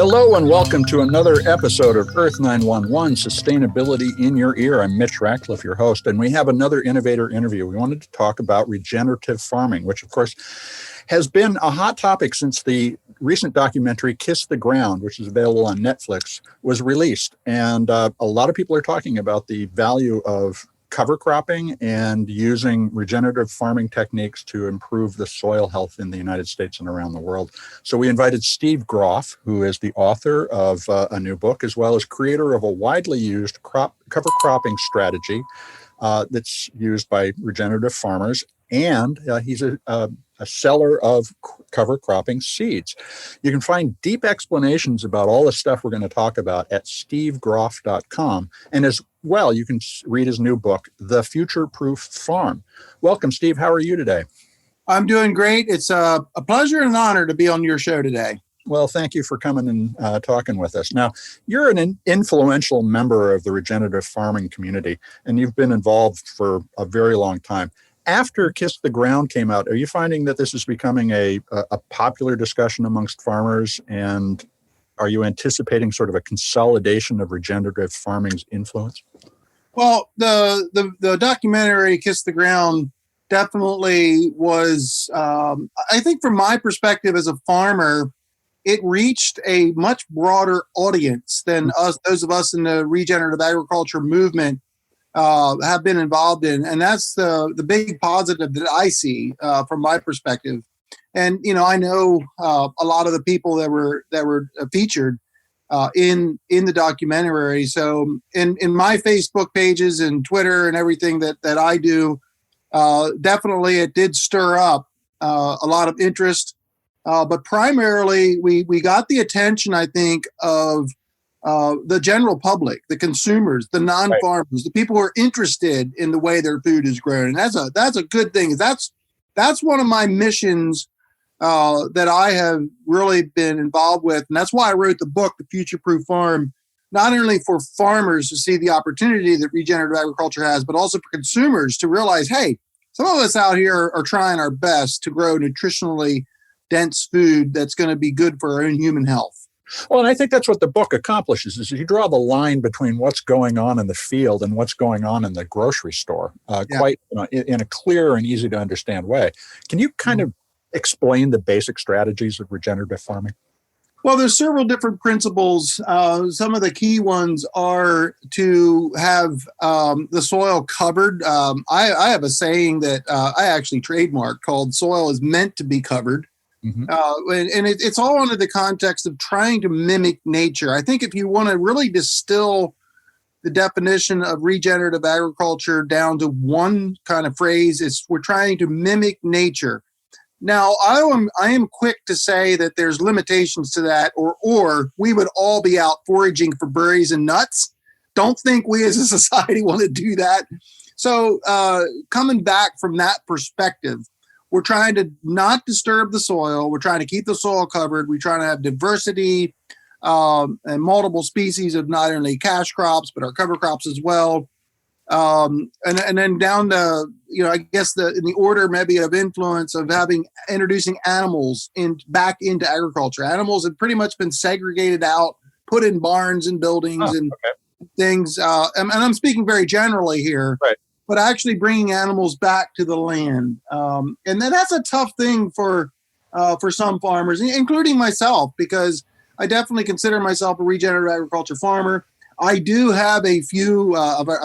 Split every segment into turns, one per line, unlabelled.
Hello and welcome to another episode of EARTH911, Sustainability in Your Ear. I'm Mitch Ratcliffe, your host, and we have another innovator interview. We wanted to talk about regenerative farming, which of course has been a hot topic since the recent documentary Kiss the Ground, which is available on Netflix, was released. And a lot of people are talking about the value of cover cropping and using regenerative farming techniques to improve the soil health in the United States and around the world. So we invited Steve Groff, who is the author of a new book, as well as creator of a widely used cover cropping strategy that's used by regenerative farmers. And he's a seller of cover cropping seeds. You can find deep explanations about all the stuff we're going to talk about at stevegroff.com. And as well, you can read his new book, The Future-Proof Farm. Welcome, Steve. How are you today?
I'm doing great. It's a pleasure and an honor to be on your show today.
Well, thank you for coming and talking with us. Now, you're an influential member of the regenerative farming community, and you've been involved for a very long time. After Kiss the Ground came out, are you finding that this is becoming a popular discussion amongst farmers? And are you anticipating sort of a consolidation of regenerative farming's influence?
Well, the documentary Kiss the Ground definitely was, I think from my perspective as a farmer, it reached a much broader audience than those of us in the regenerative agriculture movement have been involved in. And that's the big positive that I see from my perspective. And, you know, I know a lot of the people that were featured in the documentary. So in my Facebook pages and Twitter and everything that I do, definitely it did stir up a lot of interest. But primarily we got the attention, I think, of the general public, the consumers, the non-farmers, the people who are interested in the way their food is grown. And that's a good thing. That's one of my missions that I have really been involved with. And that's why I wrote the book, The Future-Proof Farm, not only for farmers to see the opportunity that regenerative agriculture has, but also for consumers to realize, hey, some of us out here are trying our best to grow nutritionally dense food that's going to be good for our own human health.
Well, and I think that's what the book accomplishes, is you draw the line between what's going on in the field and what's going on in the grocery store quite in a clear and easy to understand way. Can you kind of explain the basic strategies of regenerative farming?
Well, there's several different principles. Some of the key ones are to have the soil covered. I have a saying that I actually trademarked called "Soil is meant to be covered." Mm-hmm. And it's all under the context of trying to mimic nature. I think if you want to really distill the definition of regenerative agriculture down to one kind of phrase, it's we're trying to mimic nature. Now, I am quick to say that there's limitations to that, or we would all be out foraging for berries and nuts. Don't think we as a society want to do that. So coming back from that perspective, we're trying to not disturb the soil. We're trying to keep the soil covered. We're trying to have diversity and multiple species of not only cash crops, but our cover crops as well. And then down to, I guess in the order maybe of influence of introducing animals back into agriculture. Animals have pretty much been segregated out, put in barns and buildings things. And I'm speaking very generally here. Right. But actually bringing animals back to the land. And then that's a tough thing for some farmers, including myself, because I definitely consider myself a regenerative agriculture farmer. I do have a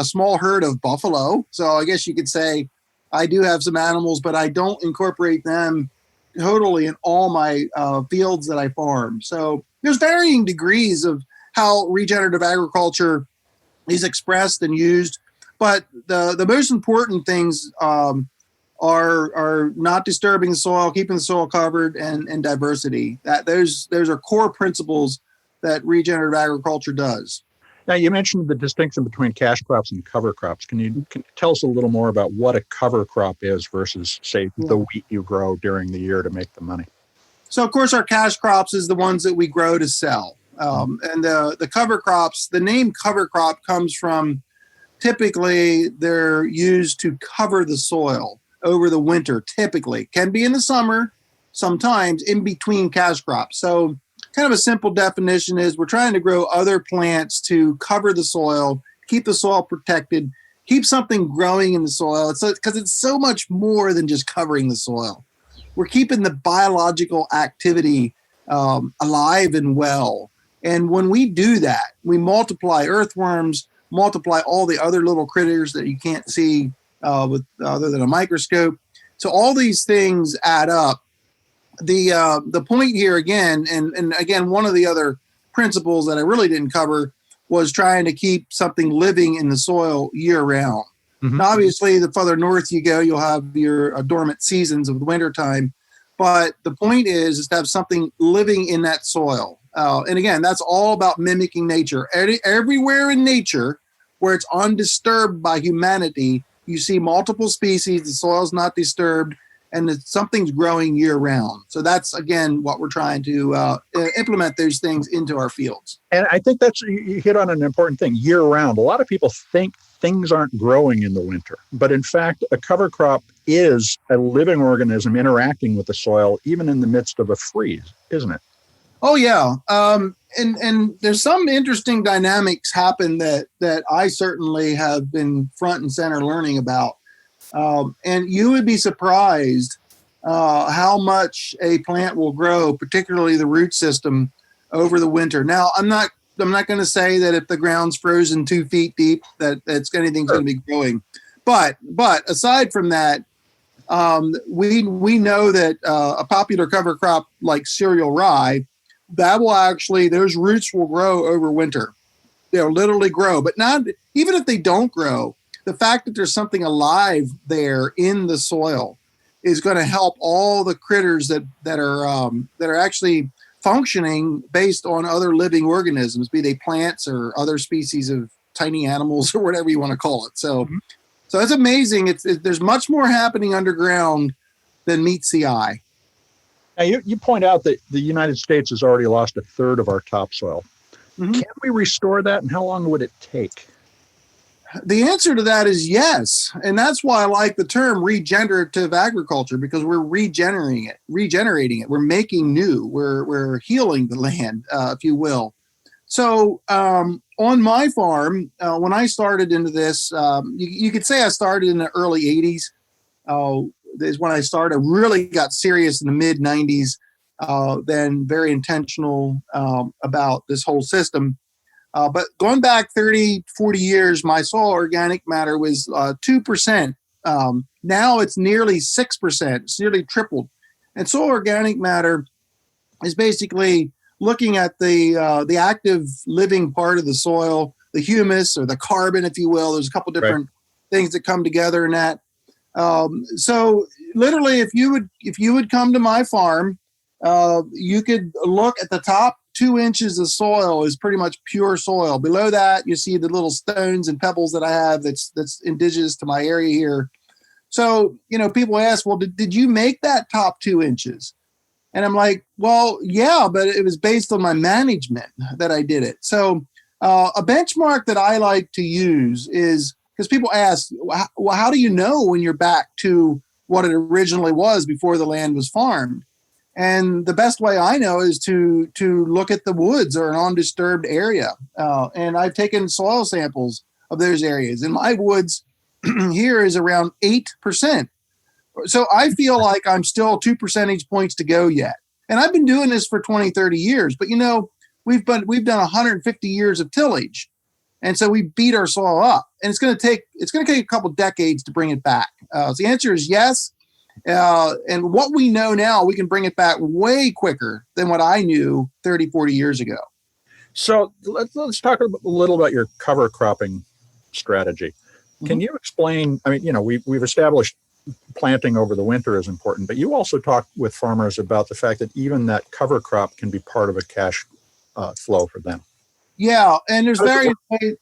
small herd of buffalo. So I guess you could say I do have some animals, but I don't incorporate them totally in all my fields that I farm. So there's varying degrees of how regenerative agriculture is expressed and used. But the most important things are not disturbing the soil, keeping the soil covered, and diversity. Those are core principles that regenerative agriculture does.
Now, you mentioned the distinction between cash crops and cover crops. Can you tell us a little more about what a cover crop is versus, say, the wheat you grow during the year to make the money?
So, of course, our cash crops is the ones that we grow to sell. And the cover crops, the name cover crop comes from, typically, they're used to cover the soil over the winter, typically. Can be in the summer, sometimes in between cash crops. So kind of a simple definition is we're trying to grow other plants to cover the soil, keep the soil protected, keep something growing in the soil. It's because it's so much more than just covering the soil. We're keeping the biological activity alive and well. And when we do that, we multiply earthworms, multiply all the other little critters that you can't see with other than a microscope. So all these things add up. The point here again, and again, one of the other principles that I really didn't cover was trying to keep something living in the soil year round. Mm-hmm. Now, obviously, the further north you go, you'll have your dormant seasons of the wintertime. But the point is to have something living in that soil. And again, that's all about mimicking nature. Everywhere in nature where it's undisturbed by humanity, you see multiple species, the soil's not disturbed, and something's growing year round. So that's, again, what we're trying to implement those things into our fields.
And I think you hit on an important thing, year round. A lot of people think things aren't growing in the winter, but in fact, a cover crop is a living organism interacting with the soil, even in the midst of a freeze, isn't it?
Oh, yeah. And there's some interesting dynamics happen that I certainly have been front and center learning about. And you would be surprised how much a plant will grow, particularly the root system, over the winter. Now, I'm not going to say that if the ground's frozen 2 feet deep that anything's going to be growing. But aside from that, we know that a popular cover crop like cereal rye, that will actually, those roots will grow over winter. They'll literally grow, but not even if they don't grow. The fact that there's something alive there in the soil is going to help all the critters that are actually functioning based on other living organisms, be they plants or other species of tiny animals or whatever you want to call it. So, So it's amazing. There's much more happening underground than meets the eye.
Now, you point out that the United States has already lost a third of our topsoil. Mm-hmm. Can we restore that, and how long would it take?
The answer to that is yes. And that's why I like the term regenerative agriculture, because we're regenerating it. We're making new. We're healing the land, if you will. So on my farm, when I started into this, you could say I started in the early 80s. Is when I started. I really got serious in the mid 90s, then very intentional about this whole system. But going back 30, 40 years, my soil organic matter was 2%. Now it's nearly 6%. It's nearly tripled. And soil organic matter is basically looking at the active living part of the soil, the humus or the carbon, if you will. There's a couple different things that come together in that. So literally, if you would come to my farm, you could look at the top 2 inches of soil is pretty much pure soil. Below that, you see the little stones and pebbles that I have that's indigenous to my area here. So, people ask, well, did you make that top 2 inches? And I'm like, well, yeah, but it was based on my management that I did it. So a benchmark that I like to use is, because people ask, well, how do you know when you're back to what it originally was before the land was farmed? And the best way I know is to look at the woods or an undisturbed area. And I've taken soil samples of those areas. And my woods here is around 8%. So I feel like I'm still 2 percentage points to go yet. And I've been doing this for 20, 30 years. But, we've done 150 years of tillage. And so we beat our soil up. And it's going to take a couple decades to bring it back. So the answer is yes. And what we know now, we can bring it back way quicker than what I knew 30, 40 years ago.
So let's talk a little about your cover cropping strategy. Can you explain, we've established planting over the winter is important, but you also talk with farmers about the fact that even that cover crop can be part of a cash flow for them.
Yeah, and there's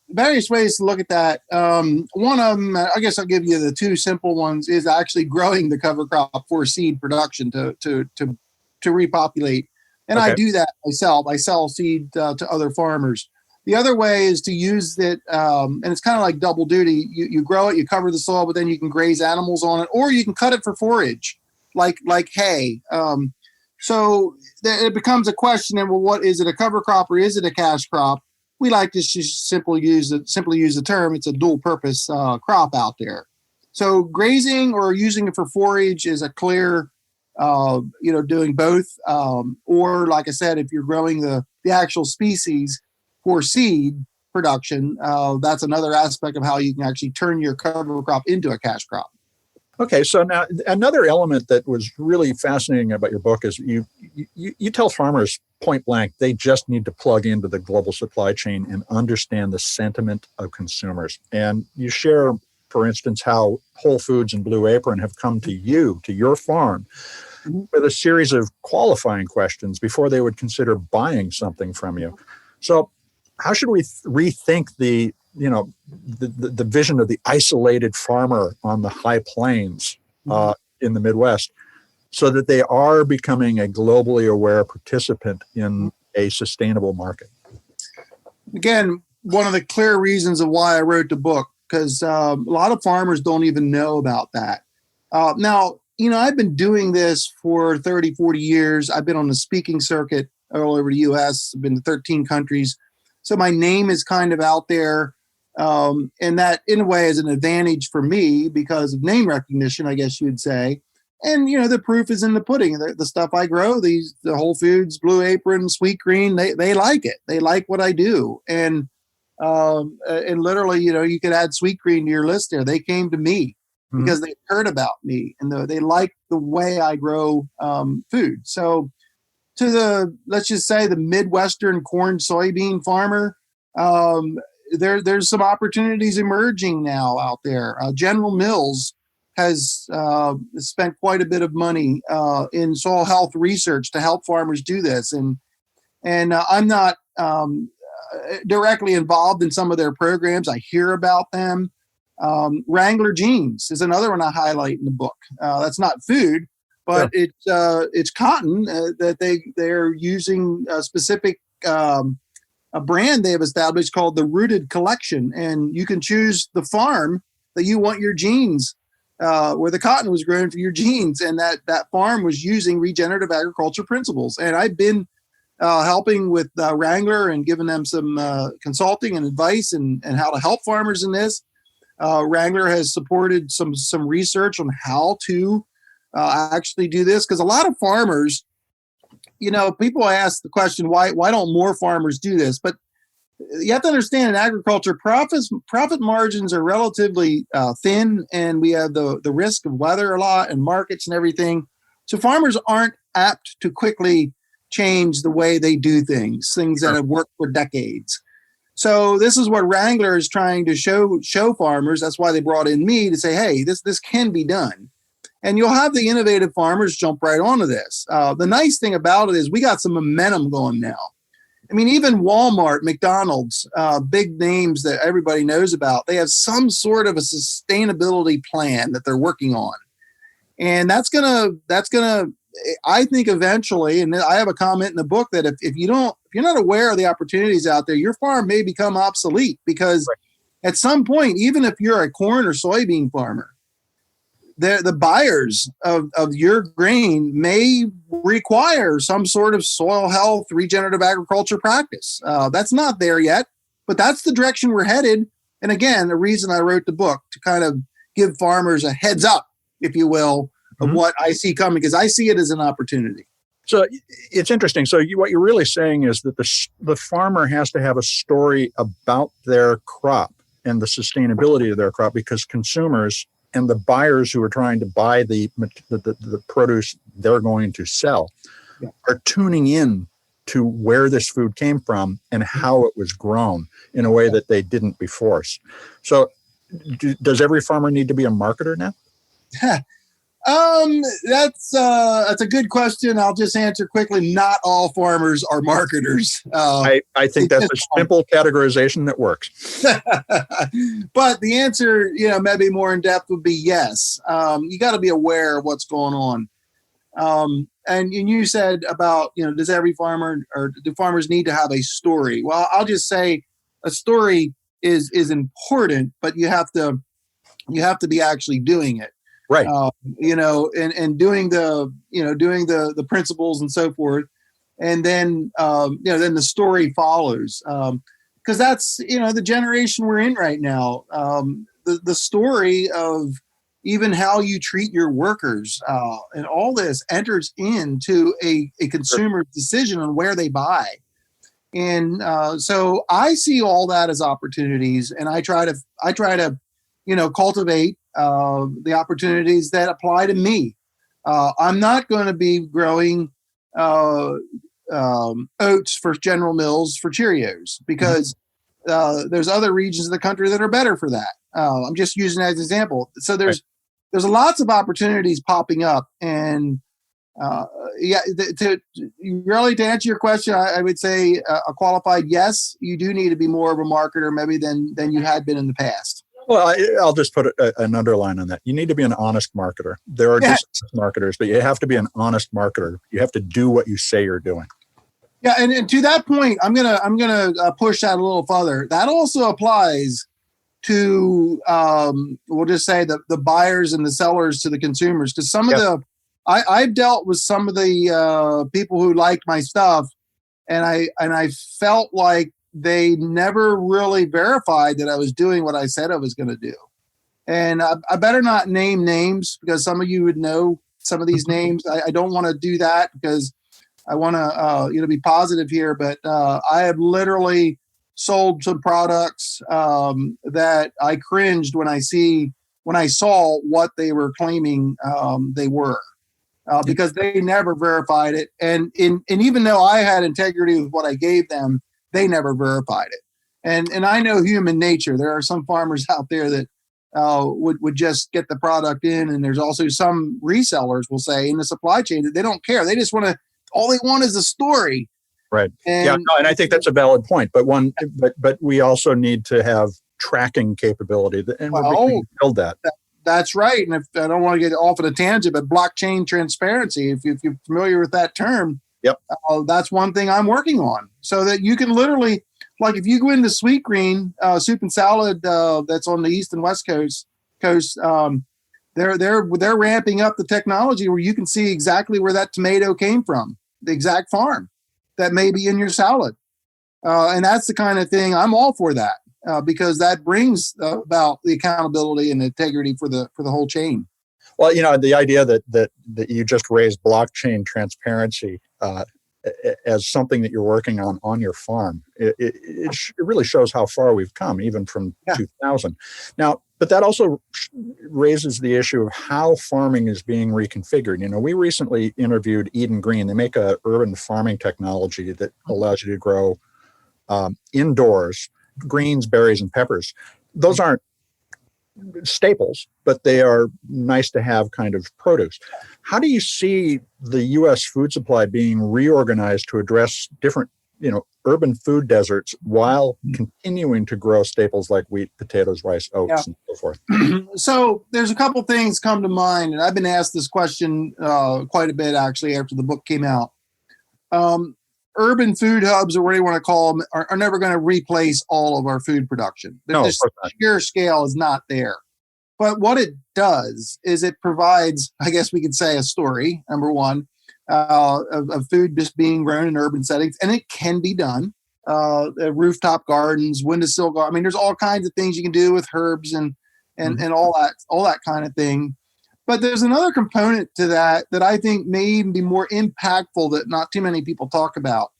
various ways to look at that. One of them, I guess I'll give you the 2 simple ones, is actually growing the cover crop for seed production to repopulate. And I do that myself. I sell seed to other farmers. The other way is to use it, and it's kind of like double duty. You grow it, you cover the soil, but then you can graze animals on it, or you can cut it for forage, like hay. So it becomes a question. And well, what is it? A cover crop or is it a cash crop? We like to just simply use the term. It's a dual purpose crop out there. So grazing or using it for forage is a clear, doing both. Or like I said, if you're growing the actual species for seed production, that's another aspect of how you can actually turn your cover crop into a cash crop.
Okay, so now another element that was really fascinating about your book is you tell farmers point blank they just need to plug into the global supply chain and understand the sentiment of consumers. And you share, for instance, how Whole Foods and Blue Apron have come to your farm, with a series of qualifying questions before they would consider buying something from you. So how should we rethink the vision of the isolated farmer on the high plains in the Midwest, so that they are becoming a globally aware participant in a sustainable market?
Again, one of the clear reasons of why I wrote the book, because a lot of farmers don't even know about that. Now, I've been doing this for 30, 40 years. I've been on the speaking circuit all over the U.S. I've been to 13 countries. So my name is kind of out there. And that, in a way, is an advantage for me because of name recognition, I guess you would say. And, the proof is in the pudding. The stuff I grow, the Whole Foods, Blue Apron, Sweet Green, they like it. They like what I do. And literally, you could add Sweet Green to your list there. They came to me because they heard about me and they like the way I grow food. So to let's just say the Midwestern corn soybean farmer, there's some opportunities emerging now out there. General Mills has spent quite a bit of money in soil health research to help farmers do this. And I'm not directly involved in some of their programs. I hear about them. Wrangler Jeans is another one I highlight in the book. That's not food, but it's cotton that they're using a specific a brand they have established called the Rooted Collection, and you can choose the farm that you want your jeans, where the cotton was grown for your jeans, and that farm was using regenerative agriculture principles. And I've been helping with Wrangler and giving them some consulting and advice and how to help farmers in this. Wrangler has supported some research on how to actually do this, because a lot of farmers, people ask the question, why don't more farmers do this? But you have to understand, in agriculture, profit margins are relatively thin, and we have the risk of weather a lot and markets and everything. So farmers aren't apt to quickly change the way they do things that have worked for decades. So this is what Wrangler is trying to show farmers. That's why they brought in me to say, hey, this can be done. And you'll have the innovative farmers jump right onto this. The nice thing about it is we got some momentum going now. I mean, even Walmart, McDonald's, big names that everybody knows about, they have some sort of a sustainability plan that they're working on. And that's gonna, I think eventually, and I have a comment in the book that if you're not aware of the opportunities out there, your farm may become obsolete, because at some point, even if you're a corn or soybean farmer, the buyers of your grain may require some sort of soil health, regenerative agriculture practice. That's not there yet, but that's the direction we're headed. And again, the reason I wrote the book, to kind of give farmers a heads up, if you will, of what I see coming, because I see it as an opportunity.
So it's interesting. So what you're really saying is that the farmer has to have a story about their crop and the sustainability of their crop, because consumers and the buyers who are trying to buy the produce they're going to sell are tuning in to where this food came from and how it was grown in a way that they didn't before. So does every farmer need to be a marketer now?
That's a good question. I'll just answer quickly. Not all farmers are marketers.
I think that's a simple categorization that works.
But the answer, maybe more in depth, would be yes. You got to be aware of what's going on. And you said about, does every farmer, or do farmers need to have a story? Well, I'll just say a story is important, but you have to be actually doing it.
Right.
And doing the principles and so forth. And then, then the story follows. Because that's, the generation we're in right now. The story of even how you treat your workers and all this enters into a consumer's decision on where they buy. And so I see all that as opportunities, and I try to cultivate the opportunities that apply to me. I'm not going to be growing oats for General Mills for Cheerios because there's other regions of the country that are better for that. I'm just using that as an example. So there's lots of opportunities popping up, and to answer your question, I would say a qualified yes. You do need to be more of a marketer maybe than you had been in the past.
Well, I'll just put an underline on that. You need to be an honest marketer. There are just marketers, but you have to be an honest marketer. You have to do what you say you're doing.
Yeah, and to that point, I'm gonna push that a little further. That also applies to we'll just say the buyers and the sellers to the consumers, because some of I've dealt with some of the people who liked my stuff, and I felt like they never really verified that I was doing what I said I was going to do. And I better not name names because some of you would know some of these names. I don't want to do that because I want to be positive here. But I have literally sold some products that I cringed when I saw what they were claiming they were. Because they never verified it. And even though I had integrity with what I gave them, they never verified it. And I know human nature. There are some farmers out there that would just get the product in. And there's also some resellers will say in the supply chain that they don't care. They just all they want is a story.
Right. And I think that's a valid point. But but we also need to have tracking capability, and we can build that.
That's right. And if I don't want to get off on a tangent, but blockchain transparency, if you're familiar with that term, that's one thing I'm working on, so that you can literally, like if you go into Sweet Green soup and salad that's on the East and West Coast, they're ramping up the technology where you can see exactly where that tomato came from, the exact farm that may be in your salad. And that's the kind of thing I'm all for that. Because that brings about the accountability and integrity for the whole chain.
Well, the idea that you just raised blockchain transparency as something that you're working on your farm, it really shows how far we've come, even from 2000. Now, but that also raises the issue of how farming is being reconfigured. We recently interviewed Eden Green. They make a urban farming technology that allows you to grow indoors greens, berries, and peppers. Those aren't staples, but they are nice to have kind of produce. How do you see the U.S. food supply being reorganized to address different, urban food deserts while continuing to grow staples like wheat, potatoes, rice, oats, and so forth?
So there's a couple things come to mind, and I've been asked this question quite a bit actually after the book came out. Urban food hubs, or whatever you want to call them, are never going to replace all of our food production. The sheer scale is not there. But what it does is it provides, I guess we could say, a story, number one, of food just being grown in urban settings. And it can be done. Rooftop gardens, windowsill gardens. I mean, there's all kinds of things you can do with herbs and all that kind of thing. But there's another component to that I think may even be more impactful that not too many people talk about.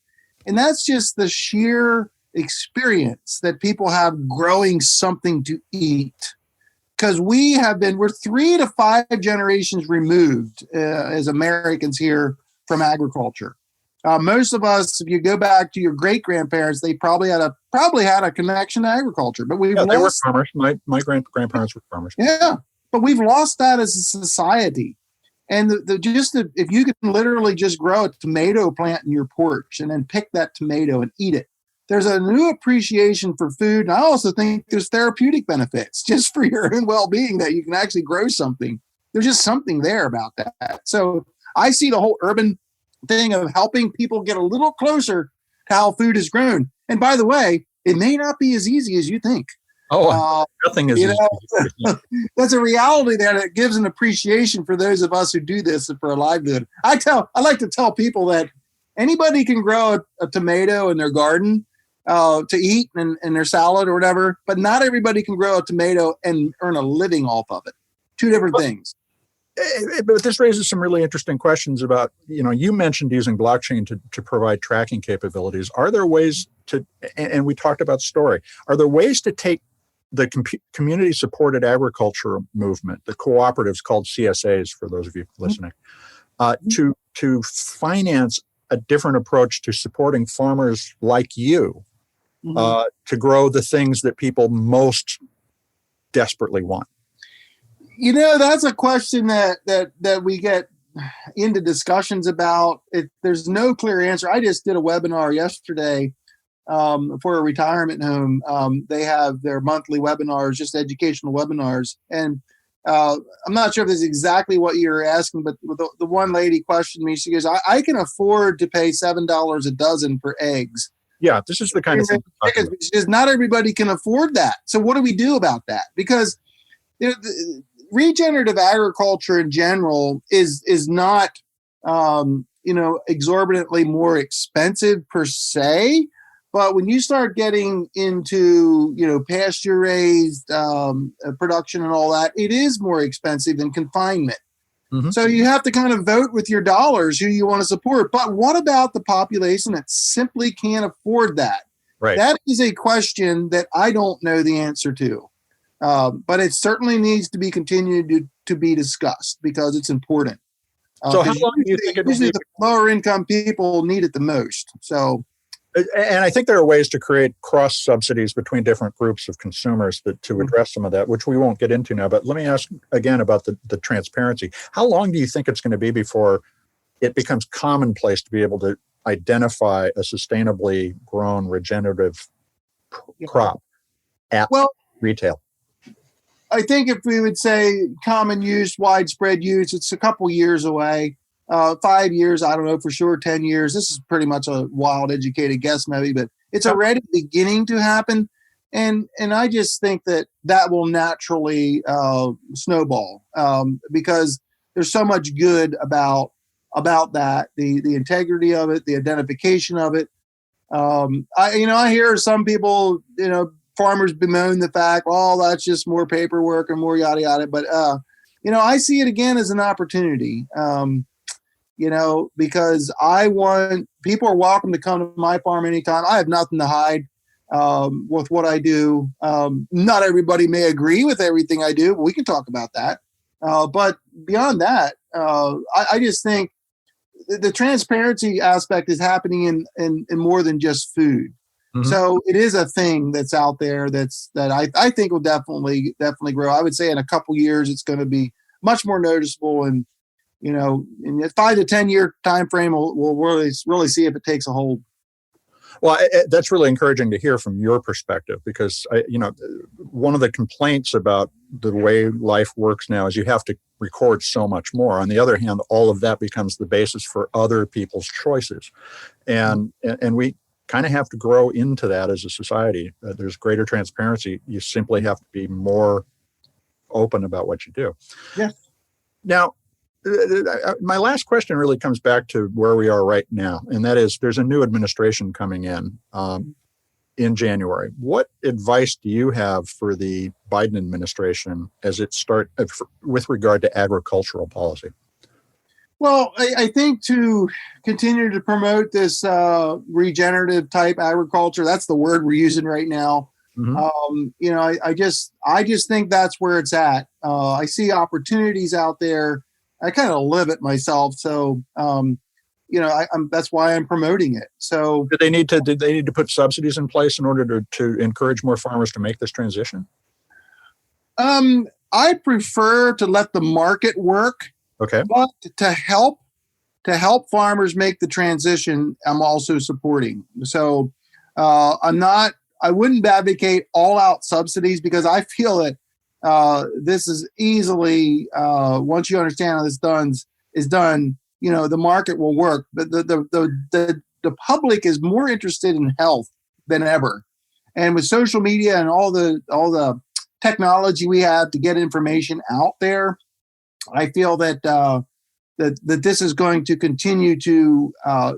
And that's just the sheer experience that people have growing something to eat. Because we're 3 to 5 generations removed as Americans here from agriculture. Most of us, if you go back to your great-grandparents, they probably had a connection to agriculture. But they
were farmers. My grandparents were farmers.
Yeah. But we've lost that as a society. And if you can literally just grow a tomato plant in your porch and then pick that tomato and eat it, there's a new appreciation for food. And I also think there's therapeutic benefits just for your own well-being that you can actually grow something. There's just something there about that. So I see the whole urban thing of helping people get a little closer to how food is grown. And by the way, it may not be as easy as you think.
Oh, nothing is.
You know, that's a reality there that gives an appreciation for those of us who do this for a livelihood. I like to tell people that anybody can grow a tomato in their garden to eat in their salad or whatever, but not everybody can grow a tomato and earn a living off of it. Two different things.
But this raises some really interesting questions about, you mentioned using blockchain to provide tracking capabilities. Are there ways to, and we talked about story, are there ways to take the community supported agriculture movement, the cooperatives called CSAs for those of you listening, to finance a different approach to supporting farmers like you to grow the things that people most desperately want?
That's a question that we get into discussions about. There's no clear answer. I just did a webinar yesterday for a retirement home. They have their monthly webinars, just educational webinars. And I'm not sure if this is exactly what you're asking, but the one lady questioned me. She goes, I can afford to pay $7 a dozen for eggs.
Yeah, this is the kind of thing.
She says, not everybody can afford that. So what do we do about that? Because regenerative agriculture in general is not, exorbitantly more expensive per se. But when you start getting into, pasture raised production and all that, it is more expensive than confinement. Mm-hmm. So you have to kind of vote with your dollars who you want to support. But what about the population that simply can't afford that?
Right.
That is a question that I don't know the answer to. But it certainly needs to be continued to be discussed because it's important.
So how long do you think
usually the lower income people need it the most? So,
and I think there are ways to create cross subsidies between different groups of consumers to address some of that, which we won't get into now. But let me ask again about the transparency. How long do you think it's going to be before it becomes commonplace to be able to identify a sustainably grown regenerative crop at retail?
I think if we would say common use, widespread use, it's a couple years away. 5 years, I don't know for sure. 10 years. This is pretty much a wild, educated guess, maybe, but it's already beginning to happen, and I just think that will naturally snowball because there's so much good about that, the integrity of it, the identification of it. I hear some people, farmers bemoan the fact, that's just more paperwork and more yada yada. But I see it again as an opportunity. Because people are welcome to come to my farm anytime. I have nothing to hide with what I do. Not everybody may agree with everything I do, but we can talk about that. But beyond that, I just think the transparency aspect is happening in more than just food. Mm-hmm. So it is a thing that's out there that I think will definitely grow. I would say in a couple years, it's going to be much more noticeable, and in a 5 to 10 year time frame, we'll really see if it takes a hold.
Well, that's really encouraging to hear from your perspective, because one of the complaints about the way life works now is you have to record so much more. On the other hand, all of that becomes the basis for other people's choices, and we kind of have to grow into that as a society. There's greater transparency. You simply have to be more open about what you do.
Yeah.
Now, my last question really comes back to where we are right now, and that is there's a new administration coming in January. What advice do you have for the Biden administration as it with regard to agricultural policy?
Well, I think to continue to promote this regenerative type agriculture, that's the word we're using right now. Mm-hmm. I just think that's where it's at. I see opportunities out there. I kind of live it myself, so that's why I'm promoting it. So,
did they need to put subsidies in place in order to encourage more farmers to make this transition?
I prefer to let the market work.
Okay,
but to help farmers make the transition, I'm also supporting. So, I wouldn't advocate all out subsidies because I feel that. This is easily once you understand how this is done, the market will work. But the public is more interested in health than ever, And with social media and all the technology we have to get information out there, I feel that that this is going to continue to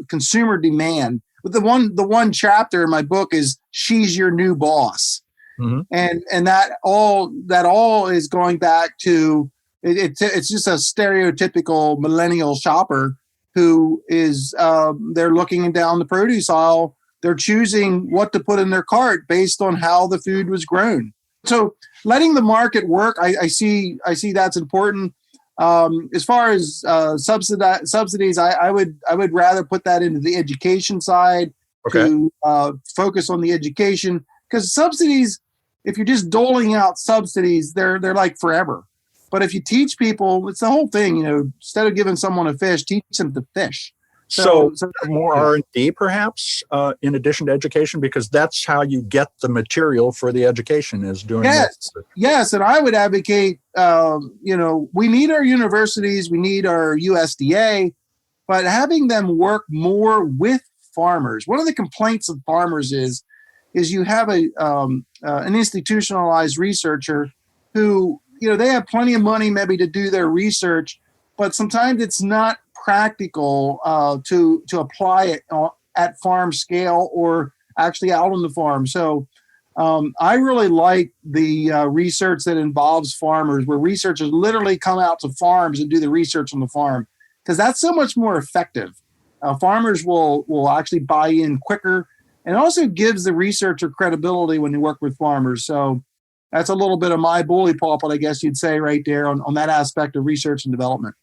consumer demand. But the one chapter in my book is "She's Your New Boss," and that all is going back to it's just a stereotypical millennial shopper who is they're looking down the produce aisle. They're choosing what to put in their cart based on how the food was grown. So letting the market work, I see that's important. As far as subsidies, I would rather put that into the education side to focus on the education, because subsidies, if you're just doling out subsidies, they're like forever. But if you teach people, it's the whole thing. Instead of giving someone a fish, teach them to fish.
So more R&D, perhaps, in addition to education, because that's how you get the material for the education is doing
this. Yes, and I would advocate, we need our universities, we need our USDA, but having them work more with farmers. One of the complaints of farmers is you have an institutionalized researcher who, they have plenty of money maybe to do their research, but sometimes it's not practical to apply it at farm scale or actually out on the farm. So I really like the research that involves farmers, where researchers literally come out to farms and do the research on the farm, because that's so much more effective. Farmers will actually buy in quicker, and also gives the researcher credibility when they work with farmers. So that's a little bit of my bully pulpit, I guess you'd say, right there on that aspect of research and development.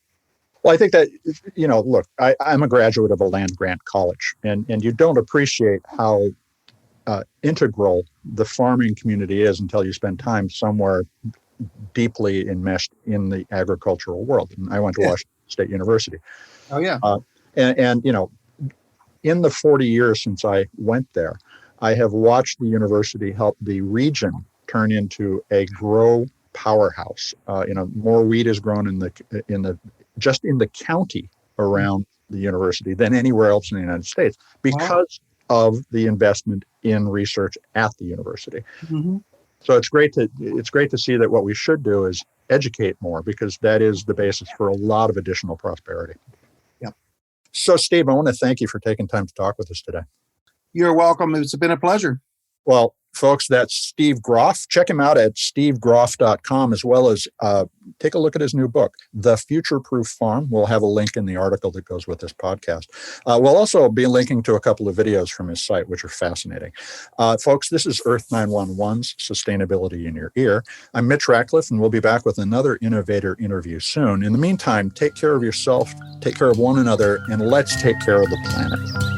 Well, I think that, look, I'm a graduate of a land-grant college, and you don't appreciate how integral the farming community is until you spend time somewhere deeply enmeshed in the agricultural world. And I went to Washington State University.
Oh, yeah.
And in the 40 years since I went there, I have watched the university help the region turn into a grow powerhouse. More wheat is grown in the county around the university than anywhere else in the United States because of the investment in research at the university. Mm-hmm. So it's great to see that what we should do is educate more, because that is the basis for a lot of additional prosperity.
Yeah.
So Steve, I want to thank you for taking time to talk with us today.
You're welcome. It's been a pleasure.
Well, folks, that's Steve Groff. Check him out at stevegroff.com, as well as take a look at his new book, The Future-Proof Farm. We'll have a link in the article that goes with this podcast. We'll also be linking to a couple of videos from his site, which are fascinating. Folks, this is EARTH911's Sustainability in Your Ear. I'm Mitch Ratcliffe, and we'll be back with another innovator interview soon. In the meantime, take care of yourself, take care of one another, and let's take care of the planet.